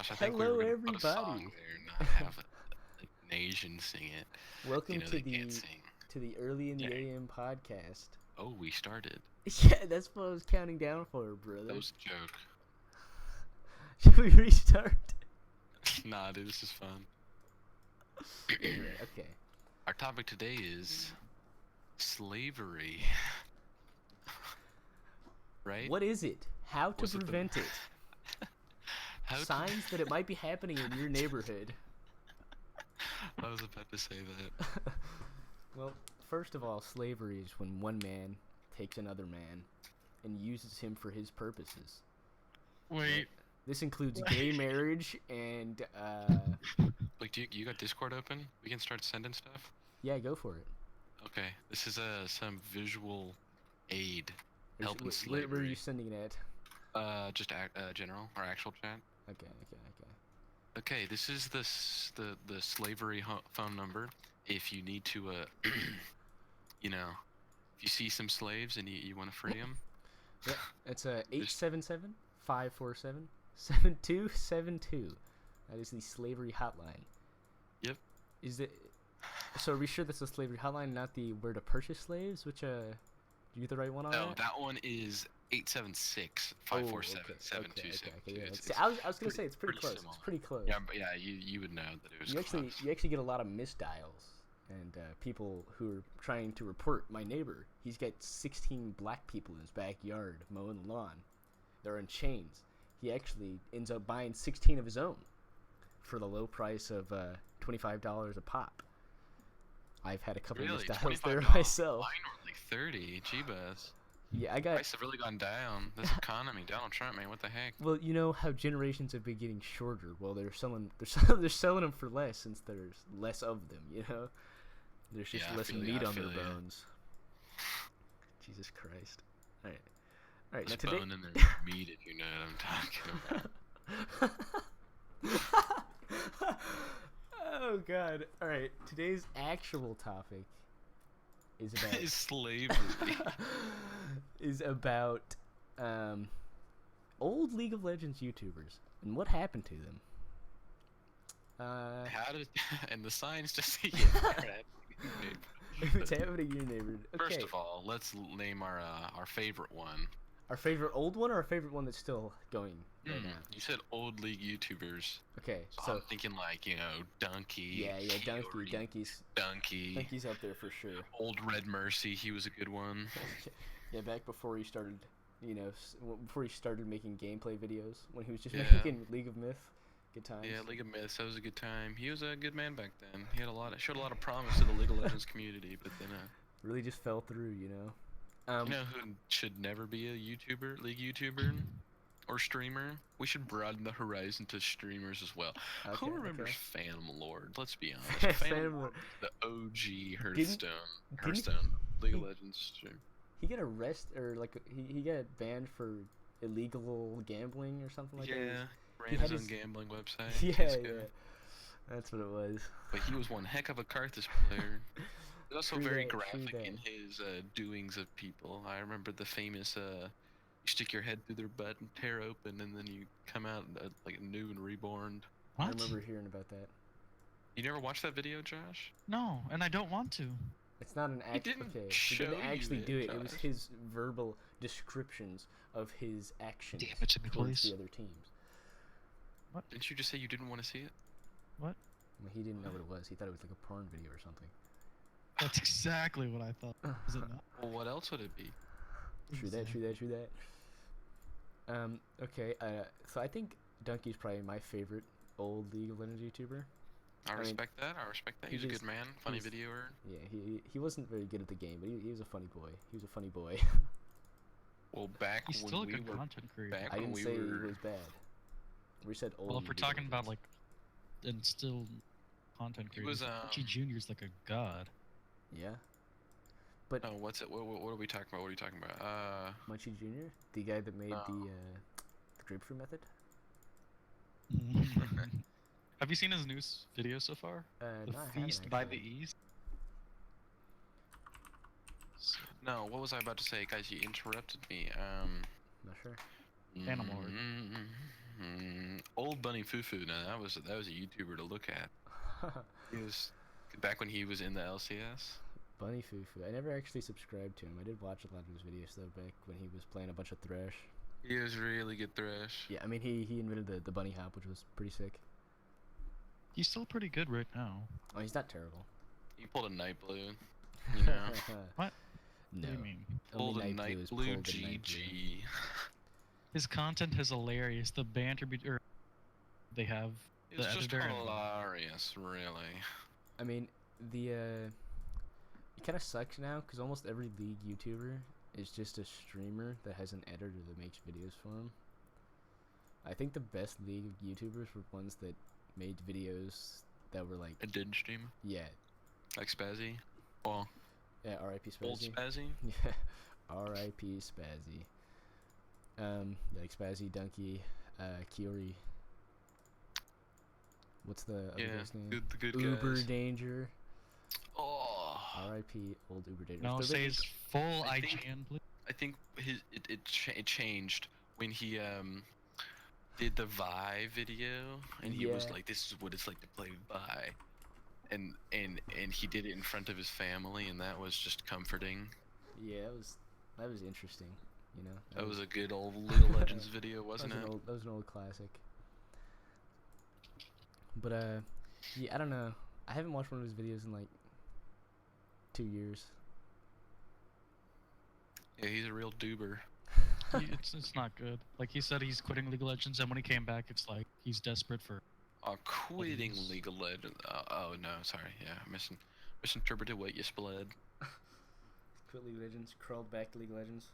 Josh, I think we Hello, were gonna put a song everybody. there, not have an Asian sing it. You Welcome know to they can't the sing. Early in the Yeah. AM podcast. Oh, we started. Yeah, that's what I was counting down for, brother. That was a joke. Should we restart? Nah, dude, this is fun. Okay. Our topic today is slavery. Right? What is it? How to Was it the- prevent it? How to- Signs that it might be happening in your neighborhood. I was about to say that. Well, first of all, slavery is when one man takes another man and uses him for his purposes. Wait. This includes gay marriage and, Like, you got Discord open? We can start sending stuff? yeah, go for it. Okay, this is some visual aid helping Where are slavery. you sending it at? Just general or actual chat. Okay. Okay, this is the slavery phone number. If you need to, you know, if you see some slaves and you want to free them. Yep, it's 877-547-7272. That is the slavery hotline. Yep. Is it? So are we sure that's the slavery hotline, not the where to purchase slaves? Which do you get the right one on No, that? that one is 876-547-7272. Yeah. It's See, I was gonna say it's pretty close. similar. It's pretty close. Yeah, but yeah, you would know that it was close. You actually get a lot of misdials and people who are trying to report my neighbor. He's got 16 black people in his backyard mowing the lawn. They're in chains. He actually ends up buying 16 of his own for the low price of $25 a pop. I've had a couple Really? of misdials there $25? myself. Mine were like 30. Jeebus. Yeah, I got. Prices have really gone down. This economy, Donald Trump, man, what the heck? Well, you know how generations have been getting shorter. Well, they're selling them for less since there's less of them. You know, there's just Yeah, I less feel ya, meat I on their feel ya. bones. Jesus Christ! All right. Now There's today. bone in their meat, if you know what I'm talking about. Oh God! All right, today's actual topic is about Is slavery. is about old League of Legends YouTubers and what happened to them. How did and the signs just see If it's happening in your neighborhood. Okay. First of all, let's name our favorite one. Our favorite old one or our favorite one that's still going right now? You said old league YouTubers. Okay, So so I'm thinking like, you know, Donkey. yeah, Kiori, Donkey's Donkey. up there for sure. Old Red Mercy, he was a good one. Yeah, back before he started, before he started making gameplay videos, when he was just Yeah. making League of Myth, good times. Yeah, League of Myths, that was a good time. He was a good man back then. He had showed a lot of promise to the League of Legends community, but then Really just fell through, you know. you know who should never be a YouTuber, League YouTuber, or streamer? We should broaden the horizon to streamers as well. Who Okay, remembers okay. Phantom Lord? Let's be honest. Phantom Lord. The OG Didn't- Hearthstone League of he- Legends stream. He got arrested, or like he got banned for illegal gambling or something like that. Yeah, he ran had his own his- gambling website. Yeah, This guy. yeah. That's what it was. But he was one heck of a Karthus player. He was also True very that, true graphic that. in his doings of people. I remember the famous, you stick your head through their butt and tear open, and then you come out like new and reborn. I What? remember hearing about that. You never watched that video, Josh? No, and I don't want to. It's not an act. didn't Okay, he show didn't you actually it, do it. It was Josh. his verbal descriptions of his actions Damn it to me, towards please. the other teams. Didn't you just say you didn't want to see it? Well, he didn't know what it was. He thought it was like a porn video or something. That's exactly what I thought. Is it not? Well, what else would it be? True that. Okay. So I think Donkey's probably my favorite old League of Legends YouTuber. I mean, respect that. I respect that. he He's a just- good man, funny he's- videoer. Yeah, he wasn't very good at the game, but he was a funny boy. He was a funny boy. Well, back He's when still a we good were content creator. back I when didn't we say were he was bad. We said old. Well, if we're League of talking about Legends. like, and still content He creators, was, Archie Jr.'s like a god. Yeah. But no, what's it? What are we talking about? What are you talking about? Munchie Jr., the guy that made No. the grapefruit method. Have you seen his new video so far? The No, I haven't, Feast by the actually. East. No, what was I about to say, guys? You interrupted me. Not sure. Phantom Lord. Old Bunny Fufu. Now that was a YouTuber to look at. He was back when he was in the LCS. Bunny Fufu. I never actually subscribed to him. I did watch a lot of his videos though back when he was playing a bunch of Thresh. He was really good Thresh. Yeah, I mean he invented the bunny hop, which was pretty sick. He's still pretty good right now. Oh, he's not terrible. He pulled a Night Blue. You know. What? No. What do you mean? Pulled Only a Night is Blue pulled a Night Blue. GG. His content is hilarious. The banter they have. It's the just editor and- hilarious, really. I mean, it kind of sucks now because almost every League YouTuber is just a streamer that has an editor that makes videos for him. I think the best League YouTubers were ones that made videos that were like, A did stream yeah, like Spazzy. Well, yeah, R.I.P. old Spazzy. Spazzy. Yeah, R.I.P. Spazzy. Yeah, like Spazzy, Donkey, Kiori. What's the other Yeah, guy's name? the good Uber guys. Danger. Oh, R.I.P. Old Uber Danger. No, If they're say making- his full I think- IGN, please. I think it changed when he did the Vi video, and he was Yeah. like, "This is what it's like to play Vi," and he did it in front of his family, and that was just comforting. Yeah, that was interesting. You know. That was a good old League of Legends video, wasn't it? That was an old classic. But yeah, I don't know. I haven't watched one of his videos in like 2 years. Yeah, he's a real doober. It's not good. Like he said, he's quitting League of Legends, and when he came back, it's like he's desperate for. Quitting Please. League of Legends. Oh no, sorry. Yeah, misinterpreted what you split. Quit League of Legends, crawled back to League of Legends.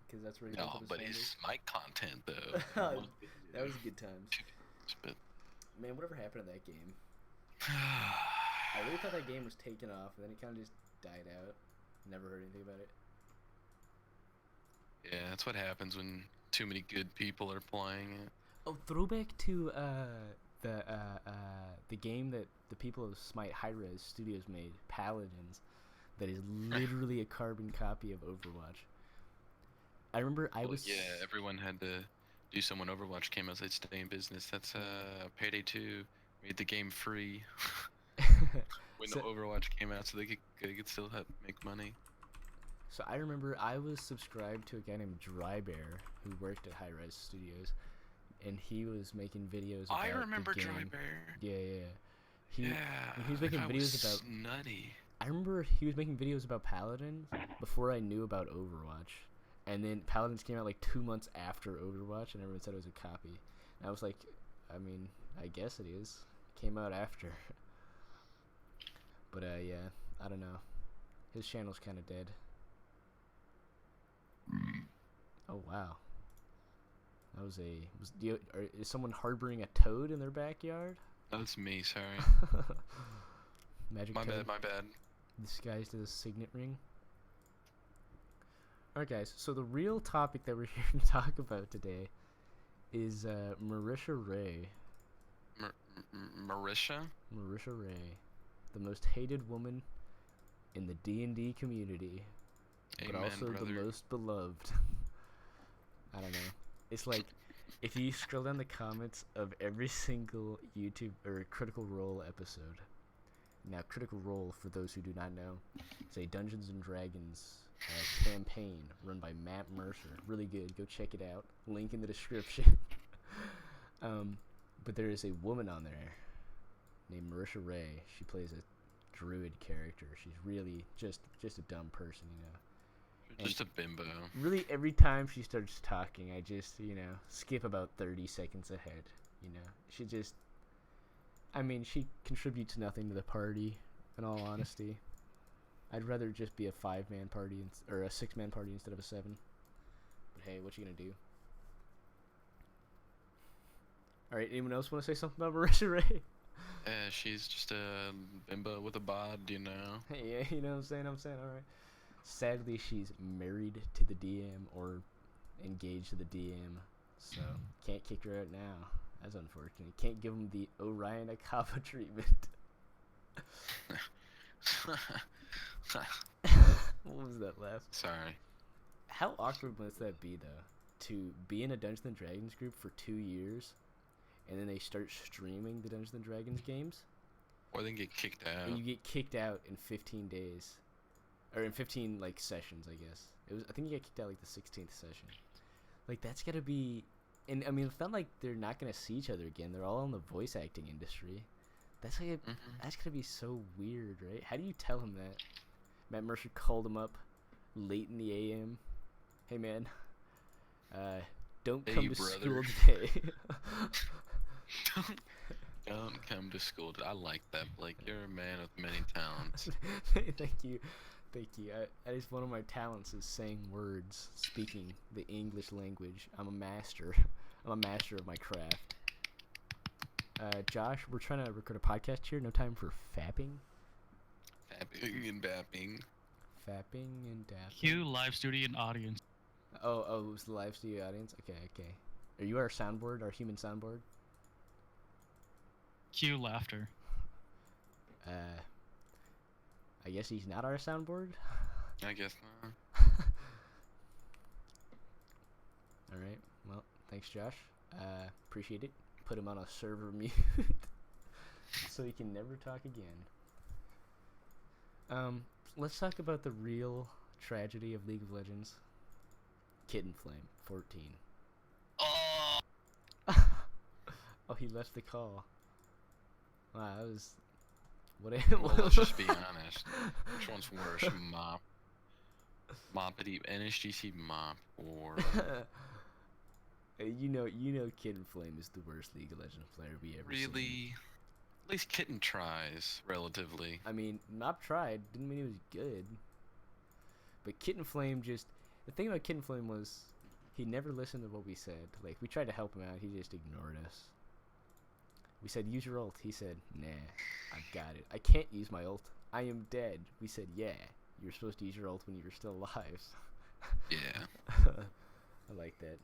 Because that's where he built No, up his but fan his base. mic content though. That was good times. But Man, whatever happened to that game? I really thought that game was taken off, and then it kind of just died out. Never heard anything about it. yeah, that's what happens when too many good people are playing it. Oh, throwback to the game that the people of Smite Hi-Res Studios made, Paladins, that is literally a carbon copy of Overwatch. I remember I Well, was yeah, everyone had to do some when Overwatch came out. They'd stay in business. That's Payday 2 made the game free when So- Overwatch came out, so they could still make money. So I remember I was subscribed to a guy named Dry Bear who worked at Hi-Res Studios, and he was making videos about I remember the game. Dry Bear. Yeah. He, Yeah, when he was that making guy videos was about nutty. I remember he was making videos about Paladins before I knew about Overwatch. And then Paladins came out like 2 months after Overwatch, and everyone said it was a copy. And I was like, I mean, I guess it is. It came out after. But yeah, I don't know. His channel's kind of dead. Oh wow. That was is someone harboring a toad in their backyard? That's me, sorry. Magic My toad bad, my bad. disguised as a signet ring. Alright guys, so the real topic that we're here to talk about today is Marissa Ray. Marissa? Marissa Ray. The most hated woman in the D&D community. But Amen, also brother. the most beloved. I don't know. It's like, if you scroll down the comments of every single YouTube or Critical Role episode. Now, Critical Role, for those who do not know, is a Dungeons and Dragons campaign run by Matt Mercer. Really good. Go check it out. Link in the description. But there is a woman on there named Marissa Ray. She plays a druid character. She's really just a dumb person, you know. Just a bimbo. Really, every time she starts talking, I just, skip about 30 seconds ahead, She just, she contributes nothing to the party, in all honesty. I'd rather just be a 5-man party, or a 6-man party instead of a 7. But hey, what you gonna do? Alright, anyone else want to say something about Marissa Ray? She's just a bimbo with a bod, you know. Yeah, you know what I'm saying, alright. Sadly, she's married to the DM, or engaged to the DM, so can't kick her out now. That's unfortunate. Can't give him the Orion Akaba treatment. What was that laugh? Sorry. How awkward must that be, though? to be in a Dungeons and Dragons group for 2 years, and then they start streaming the Dungeons and Dragons games, Or then get kicked out. and you get kicked out in 15 days, or in 15 like sessions, I guess. I think you get kicked out like the 16th session. Like that's gotta be, and I mean it's not like they're not gonna see each other again. They're all in the voice acting industry. That's like that's gonna be so weird, right? How do you tell him that? Matt Mercer called him up late in the AM. Hey man, don't Hey, come to brother. school today. Don't come to school. I like that, Blake. You're a man with many talents. Thank you. That is one of my talents, is saying words, speaking the English language. I'm a master. I'm a master of my craft. Josh, we're trying to record a podcast here. No time for fapping. Fapping and bapping. Fapping and dapping. Cue live studio and audience. Oh, it was the live studio audience? Okay. Are you our soundboard, our human soundboard? Cue laughter. I guess he's not our soundboard? I guess not. Alright, well, thanks Josh. Appreciate it. Put him on a server mute so he can never talk again. Let's talk about the real tragedy of League of Legends. Kitten Flame, 14. Oh! Oh, he left the call. Wow, that was... What Well, let's just be honest. Which one's worse? Moppity, NSGC Mop, or... You know Kitten Flame is the worst League of Legends player we ever seen. Really? At least Kitten tries, relatively. I mean, Mop tried. Didn't mean he was good. But Kitten Flame just... The thing about Kitten Flame was he never listened to what we said. Like, we tried to help him out. He just ignored us. We said, use your ult. He said, nah, I've got it. I can't use my ult. I am dead. We said, yeah, you're supposed to use your ult when you're still alive. Yeah. I like that.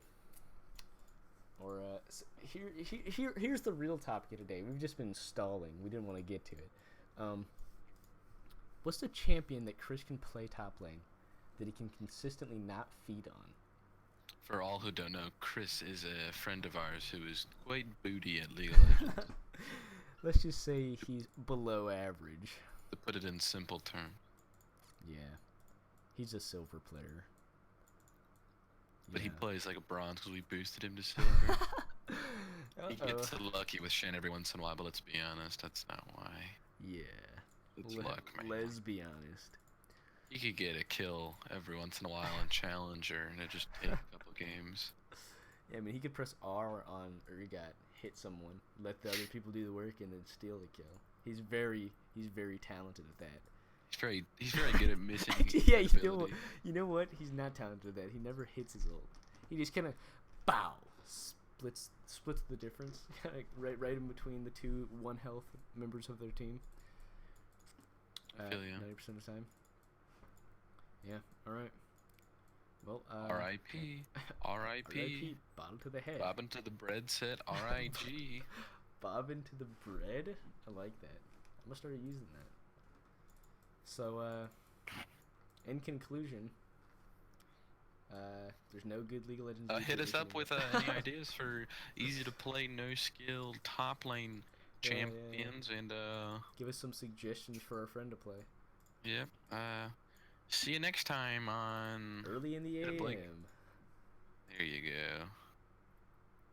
Or, so here's the real topic of today. We've just been stalling. We didn't want to get to it. What's the champion that Chris can play top lane that he can consistently not feed on? For all who don't know, Chris is a friend of ours who is quite booty at League of Legends. Let's just say he's below average. To put it in simple terms. Yeah. He's a silver player. But he Yeah. plays like a bronze because we boosted him to silver. He Uh-oh. gets lucky with Shen every once in a while, but let's be honest, that's not why. Yeah. It's luck, man. Let's be honest. He could get a kill every once in a while in Challenger, and it just take a couple games. Yeah, I mean, he could press R on Urgot, hit someone, let the other people do the work, and then steal the kill. He's very talented at that. He's very good at missing. Yeah, ability. you know what? He's not talented at that. He never hits his ult. He just kind of, bow, splits the difference, right in between the two 1 health members of their team. I feel ya. 90% of the time. Yeah. All right. Well. R.I.P. R.I.P. Bottle to the head. Bobbin to the bread set. R.I.G. Bob into the bread. I like that. I'm gonna start using that. So, in conclusion, there's no good League of Legends. Hit us up with any ideas for easy to play, no skill top lane champions, and give us some suggestions for our friend to play. yeah. See you next time on Early in the Hit it, Blake. AM.